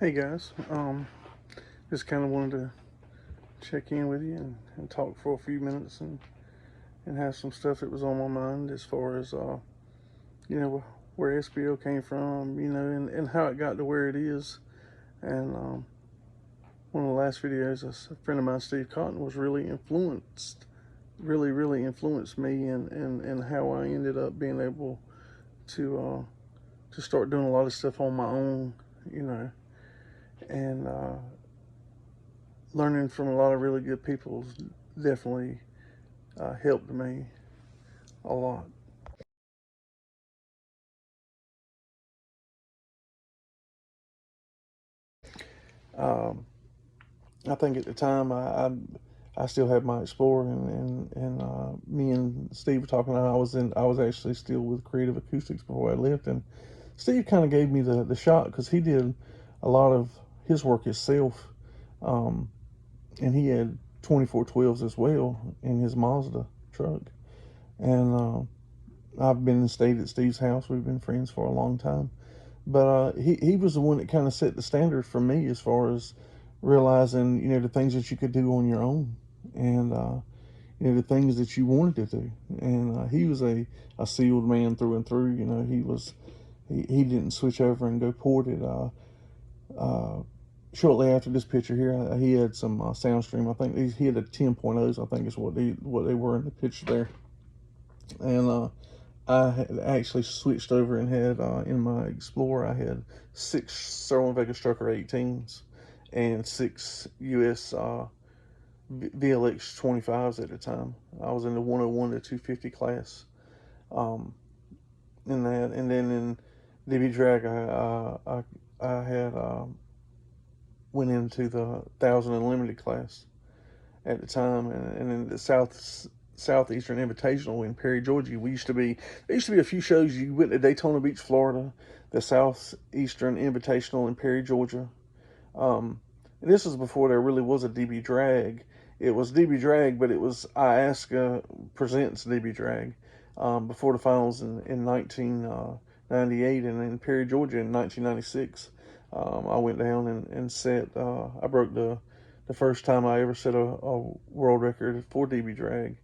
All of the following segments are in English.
Hey guys, just kind of wanted to check in with you and talk for a few minutes and have some stuff that was on my mind as far as you know where SPL came from, and how it got to where it is. And one of the last videos, a friend of mine, Steve Cotton, was really influenced me and how I ended up being able to start doing a lot of stuff on my own, you know, and learning from a lot of really good people definitely helped me a lot. Um, I think at the time I still had my Explorer, and me and Steve were talking. I was actually still with Creative Acoustics before I left, and Steve kind of gave me the shot because he did a lot of his work himself, um, and he had 2412s as well in his Mazda truck, and I've been and stayed at Steve's house. We've been friends for a long time. But he was the one that kind of set the standard for me as far as realizing, the things that you could do on your own, and the things that you wanted to do. And he was a sealed man through and through. He didn't switch over and go ported. Shortly after this picture here, he had some Soundstream. I think he had a 10.0s. I think is what they were in the picture there. And I had actually switched over and had in my Explorer I had 6 Serwin Vega Strucker 18s and 6 US VLX 25s at the time. I was in the 101 to 250 class um, in that, and then in DB Drag I had went into the 1000 Unlimited class at the time, and in the Southeastern Invitational in Perry, Georgia. There used to be a few shows. You went to Daytona Beach, Florida, the Southeastern Invitational in Perry, Georgia. And this was before there really was a DB Drag. It was DB Drag, but it was Iasca presents DB Drag before the finals in 1998, and in Perry, Georgia in 1996. I went down and set. I broke the first time I ever set a world record for DB Drag.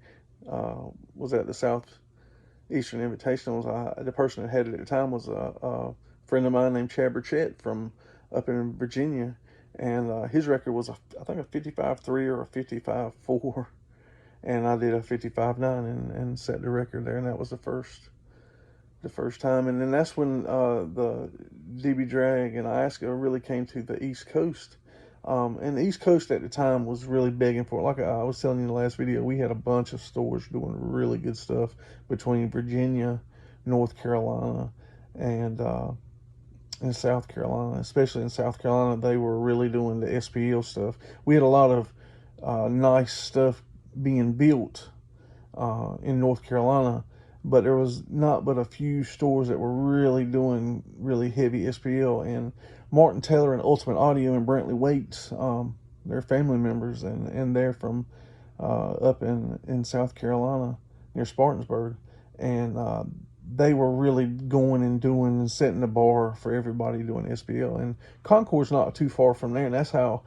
Was at the Southeastern Invitationals. The person that had it at the time was a friend of mine named Chad Burchett from up in Virginia, and his record was I think a 55.3 or a 55.4, and I did a 55.9 and set the record there, and that was the first time. And then that's when the DB Drag and Alaska really came to the East Coast. And the East Coast at the time was really begging for it. Like I was telling you in the last video, we had a bunch of stores doing really good stuff between Virginia, North Carolina, and in South Carolina. Especially in South Carolina, they were really doing the SPL stuff. We had a lot of nice stuff being built in North Carolina, but there was not but a few stores that were really doing really heavy SPL. And Martin Taylor and Ultimate Audio and Brantley Waits, they're family members, and they're from up in South Carolina near Spartansburg, and they were really going and doing and setting the bar for everybody doing SPL. And Concord's not too far from there, and that's how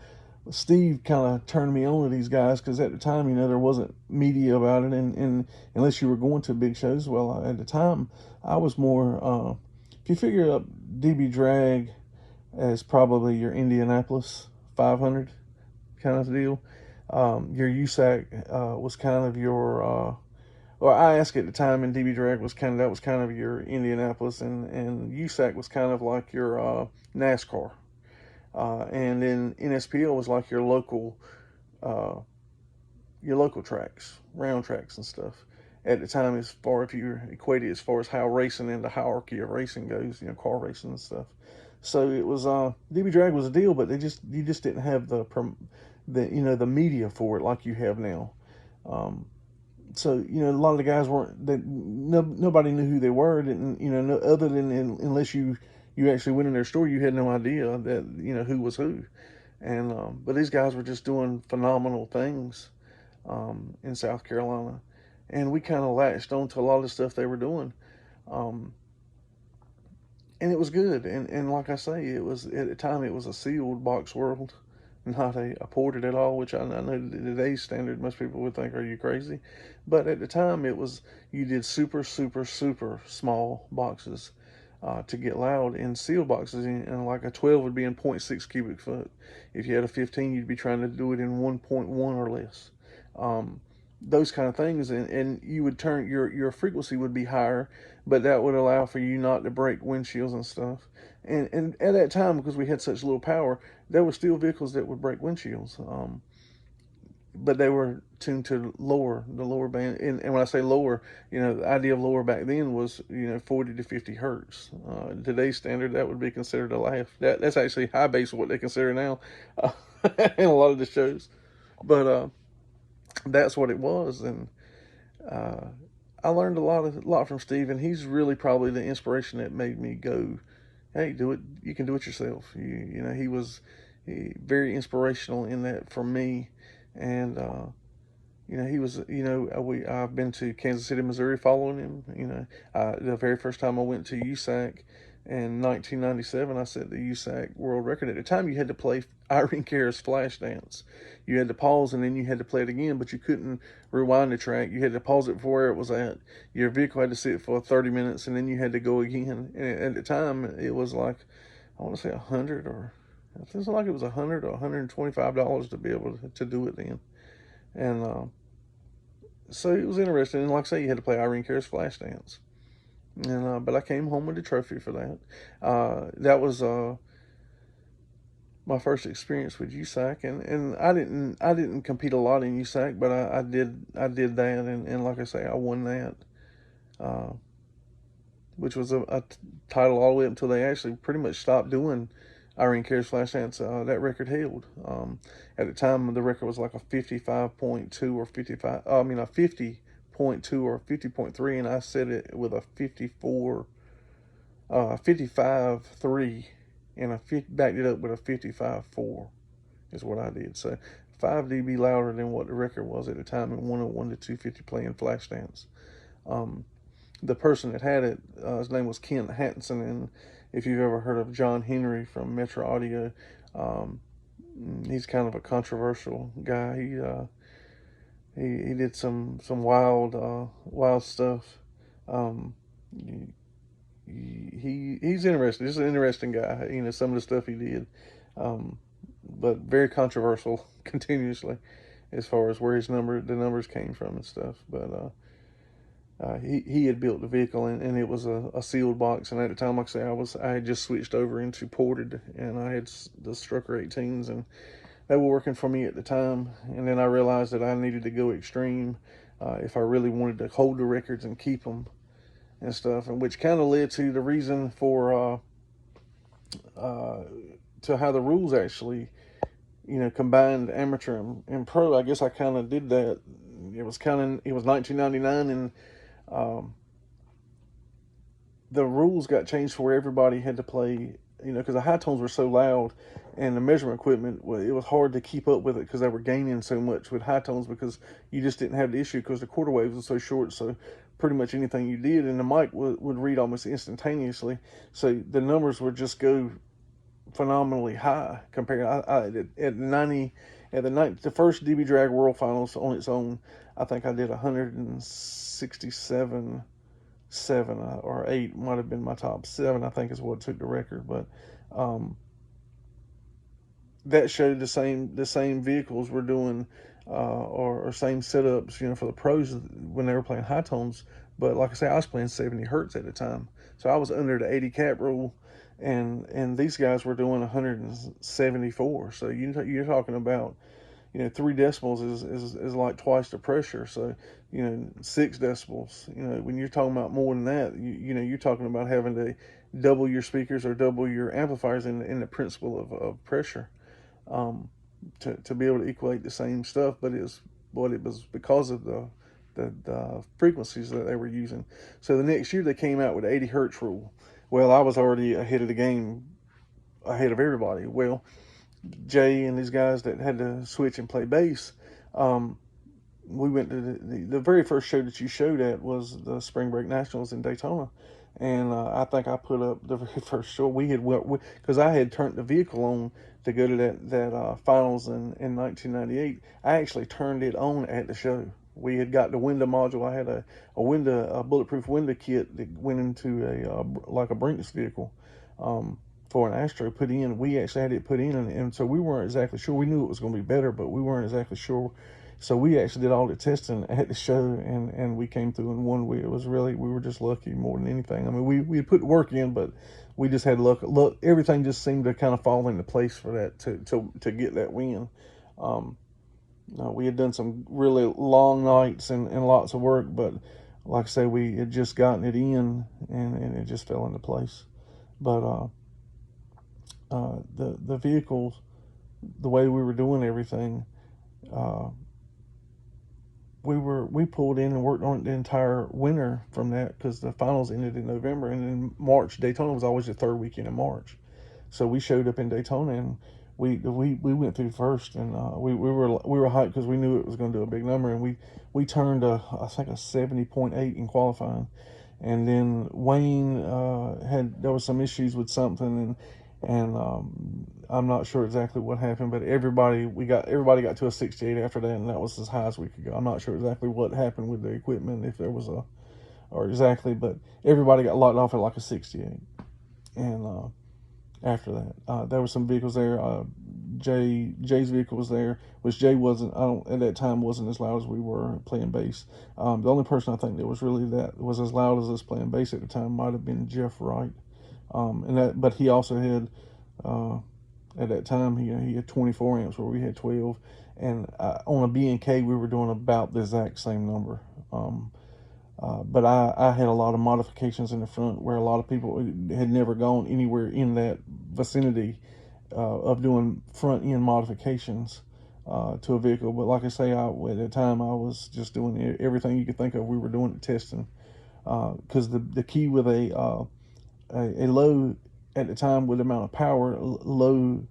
Steve kind of turned me on to these guys, because at the time, there wasn't media about it, and unless you were going to big shows. Well, at the time, I was more. If you figure up DB Drag as probably your Indianapolis 500 kind of deal, your USAC was kind of your. Or I asked at the time, and DB Drag was kind of your Indianapolis, and USAC was kind of like your NASCAR. And then NSPL was like uh, your local tracks, round tracks and stuff. At the time, as far if you equate it as far as how racing and the hierarchy of racing goes, car racing and stuff. So it was DB Drag was a deal, but you just didn't have the media for it like you have now. Um, so a lot of the guys weren't that nobody knew who they were. Didn't no, other than unless you actually went in their store, you had no idea that who was who. And but these guys were just doing phenomenal things in South Carolina, and we kind of latched on to a lot of the stuff they were doing. Um, and it was good. And like I say, it was at the time it was a sealed box world, not a ported at all. Which I know today's standard, most people would think, "Are you crazy?" But at the time, it was you did super super super small boxes to get loud in sealed boxes, and like a 12 would be in point 0.6 cubic foot. If you had a 15, you'd be trying to do it in 1.1 or less. Um, those kind of things, and you would turn your frequency would be higher, but that would allow for you not to break windshields and stuff. And at that time, because we had such little power, there were still vehicles that would break windshields. But they were tuned to the lower band. And when I say lower, the idea of lower back then was 40 to 50 hertz. Today's standard, that would be considered a laugh. That's actually high bass, what they consider now, uh, in a lot of the shows. But that's what it was, and uh, I learned a lot from Steve, and he's really probably the inspiration that made me go, "Hey, do it! You can do it yourself." He was very inspirational in that for me, and he was. I've been to Kansas City, Missouri, following him. The very first time I went to USAC in 1997, I set the USAC world record. At the time, you had to play Irene Cara's Flash Dance. You had to pause and then you had to play it again, but you couldn't rewind the track. You had to pause it for where it was at. Your vehicle had to sit for 30 minutes and then you had to go again. And at the time, it was like, I want to say 100 or it feels like it was 100 or $125 to be able to do it then. And so it was interesting. And like I say, you had to play Irene Cara's Flash Dance. And but I came home with a trophy for that. That was my first experience with USAC, and I didn't compete a lot in USAC, but I did that, and like I say, I won that, uh, which was a title all the way up until they actually pretty much stopped doing Irene Cara's Flash Dance. That record held. At the time, the record was like a 55.2 or 55. I mean a 50.2 or 50.3, and I set it with a 55.3, and I backed it up with a 55.4 is what I did. So 5 dB louder than what the record was at the time in 101 to 250 playing Flash Dance. The person that had it, his name was Ken Hattinson, and if you've ever heard of John Henry from Metro Audio, um, he's kind of a controversial guy. He did some wild stuff. Um, he's interesting. He's an interesting guy. Some of the stuff he did, but very controversial continuously, as far as where the numbers came from and stuff. But he had built the vehicle, and it was a sealed box. And at the time, like I say, I had just switched over into ported, and I had the Strucker 18s, and they were working for me at the time. And then I realized that I needed to go extreme if I really wanted to hold the records and keep them and stuff, and which kind of led to the reason for to how the rules actually combined amateur and pro. I guess I kind of did that. It was 1999, and um, the rules got changed for where everybody had to play, because the high tones were so loud, and the measurement equipment, it was hard to keep up with it because they were gaining so much with high tones, because you just didn't have the issue because the quarter waves were so short. So pretty much anything you did, and the mic would read almost instantaneously. So the numbers would just go phenomenally high compared. At 90 at the first DB Drag World Finals on its own, I think I did 167.7 or 8 might have been my top 7. I think is what took the record, but that showed the same vehicles were doing or same setups, for the pros when they were playing high tones. But like I say, I was playing 70 hertz at the time, so I was under the 80 cap rule, and these guys were doing 174. So you're talking about 3 decibels is like twice the pressure. So 6 decibels. When you're talking about more than that, you're talking about having to double your speakers or double your amplifiers in the principle of pressure, to be able to equate the same stuff. But it was because of the frequencies that they were using. So the next year they came out with the 80 hertz rule. Well, I was already ahead of the game, ahead of everybody. Well, Jay and these guys that had to switch and play bass, we went to the very first show that you showed at was the Spring Break Nationals in Daytona, And I think I put up the very first show. We had because I had turned the vehicle on to go to that finals in 1998. I actually turned it on at the show. We had got the window module. I had a bulletproof window kit that went into like a Brinks vehicle. For an Astro put in. We actually had it put in, and so we weren't exactly sure. We knew it was going to be better, but we weren't exactly sure. So we actually did all the testing at the show, and we came through in one week. It was really, we were just lucky more than anything. I mean, we had put the work in, but we just had luck. Look, everything just seemed to kind of fall into place for that to get that win. Um, no, we had done some really long nights and lots of work, but like I say, we had just gotten it in, and it just fell into place. But the vehicles, the way we were doing everything, uh, we pulled in and worked on it the entire winter from that because the finals ended in November, and in March Daytona was always the third weekend in March. So we showed up in Daytona, and we went through first, and we were hyped because we knew it was going to do a big number, and we turned I think a 70.8 in qualifying, and then Wayne had there was some issues with something, and I'm not sure exactly what happened, but everybody got to a 68 after that, and that was as high as we could go. I'm not sure exactly what happened with the equipment, if there was a or exactly, but everybody got locked off at like a 68, and after that, there were some vehicles there. Jay's vehicle was there, which Jay wasn't. I don't at that time wasn't as loud as we were playing bass. The only person I think that was really that was as loud as us playing bass at the time might have been Jeff Wright. But he also had uh, at that time he had 24 amps where we had 12, and on a B&K we were doing about the exact same number. But I had a lot of modifications in the front where a lot of people had never gone anywhere in that vicinity of doing front end modifications to a vehicle. But like I say, at the time I was just doing everything you could think of. We were doing the testing because the key with a low at the time with the amount of power, low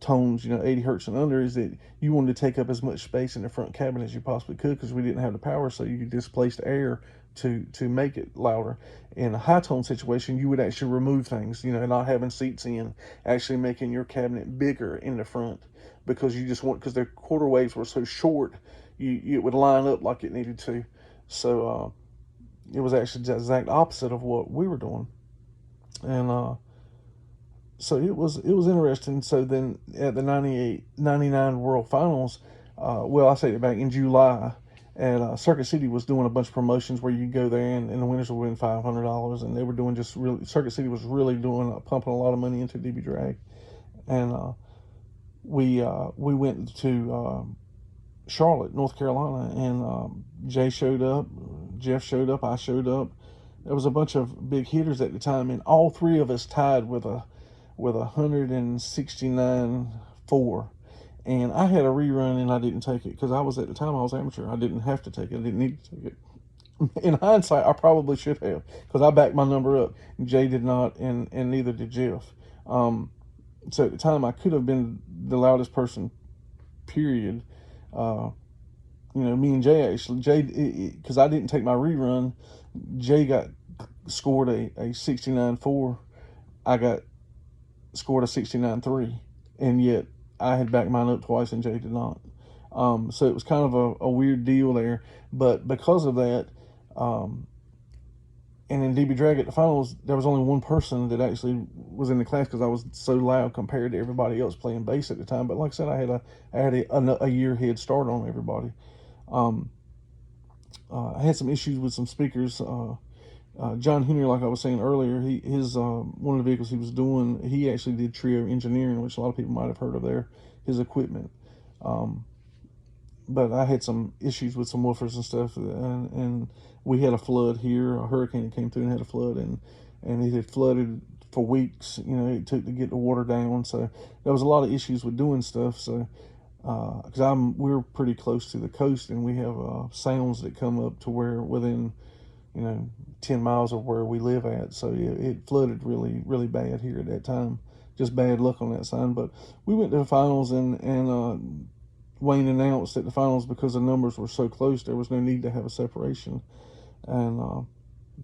tones, 80 hertz and under, is that you wanted to take up as much space in the front cabin as you possibly could because we didn't have the power, so you could displace the air to make it louder. In a high tone situation, you would actually remove things, not having seats in, actually making your cabinet bigger in the front because you just want because the quarter waves were so short, it would line up like it needed to. So it was actually the exact opposite of what we were doing, and so it was interesting. So then at the 98, 99 World Finals, well, I say it back in July, at Circuit City was doing a bunch of promotions where you go there and the winners would win $500, and they were doing just really Circuit City was really doing pumping a lot of money into DB Drag, and we went to Charlotte, North Carolina, and Jay showed up, Jeff showed up, I showed up. There was a bunch of big hitters at the time, and all three of us tied with 169.4, and I had a rerun and I didn't take it because I was at the time I was amateur. I didn't have to take it. I didn't need to take it. In hindsight, I probably should have because I backed my number up. Jay did not, and neither did Jeff. So at the time, I could have been the loudest person. Period. Me and Jay because I didn't take my rerun. Jay scored a 69.4. I got scored a 69.3, and yet I had backed mine up twice and Jay did not. So it was kind of a weird deal there. But because of that, and in DB Drag at the finals, there was only one person that actually was in the class because I was so loud compared to everybody else playing bass at the time. But like I said, I had a year head start on everybody. I had some issues with some speakers. John Henry, like I was saying earlier, his one of the vehicles he was doing, he actually did Trio Engineering, which a lot of people might have heard of his equipment. But I had some issues with some woofers and stuff, and we had a flood here, a hurricane that came through and had a flood, and it had flooded for weeks. It took to get the water down, so there was a lot of issues with doing stuff. So because we're pretty close to the coast, and we have sounds that come up to where within 10 miles of where we live at. So it flooded really, really bad here at that time. Just bad luck on that side. But we went to the finals, and Wayne announced at the finals because the numbers were so close, there was no need to have a separation. And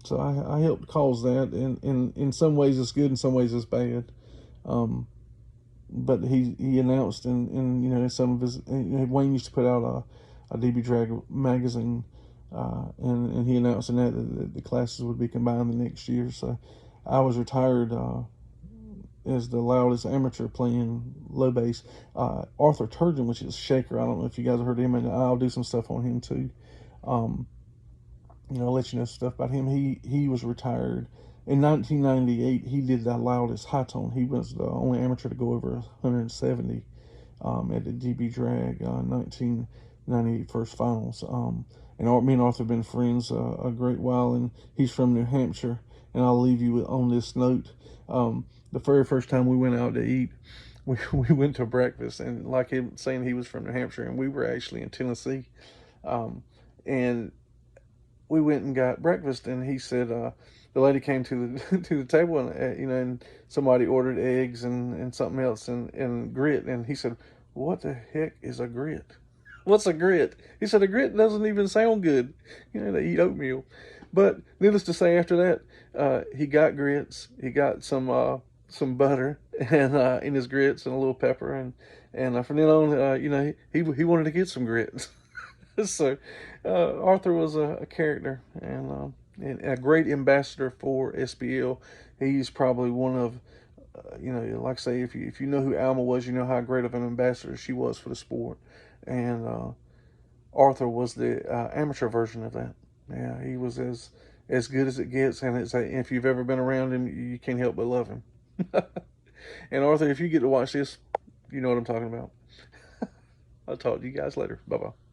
So I helped cause that, and in some ways it's good, in some ways it's bad. Um, but he announced in some of his, Wayne used to put out a DB Drag magazine, and he announced in that the classes would be combined the next year. So I was retired as the loudest amateur playing low bass. Arthur Turgeon, which is Shaker. I don't know if you guys have heard him, and I'll do some stuff on him too. Um, I'll let you know stuff about him. He was retired in 1998. He did the loudest high tone. He was the only amateur to go over 170 at the DB Drag 1998 first finals. And me and Arthur have been friends a great while, and he's from New Hampshire. And I'll leave you on this note. The very first time we went out to eat, we went to breakfast, and like him saying he was from New Hampshire, and we were actually in Tennessee. Um, and we went and got breakfast, and he said the lady came to the to the table, and and somebody ordered eggs and something else and grit, and he said, "What the heck is a grit? What's a grit?" He said, "A grit doesn't even sound good. They eat oatmeal." But needless to say, after that, he got grits. He got some butter and in his grits and a little pepper, and from then on, he wanted to get some grits. So Arthur was a character and a great ambassador for SPL. He's probably one of like I say, if you know who Alma was, you know how great of an ambassador she was for the sport, and Arthur was the amateur version of that. Yeah, he was as good as it gets, and if you've ever been around him, you can't help but love him. And Arthur, if you get to watch this, you know what I'm talking about. I'll talk to you guys later. Bye bye.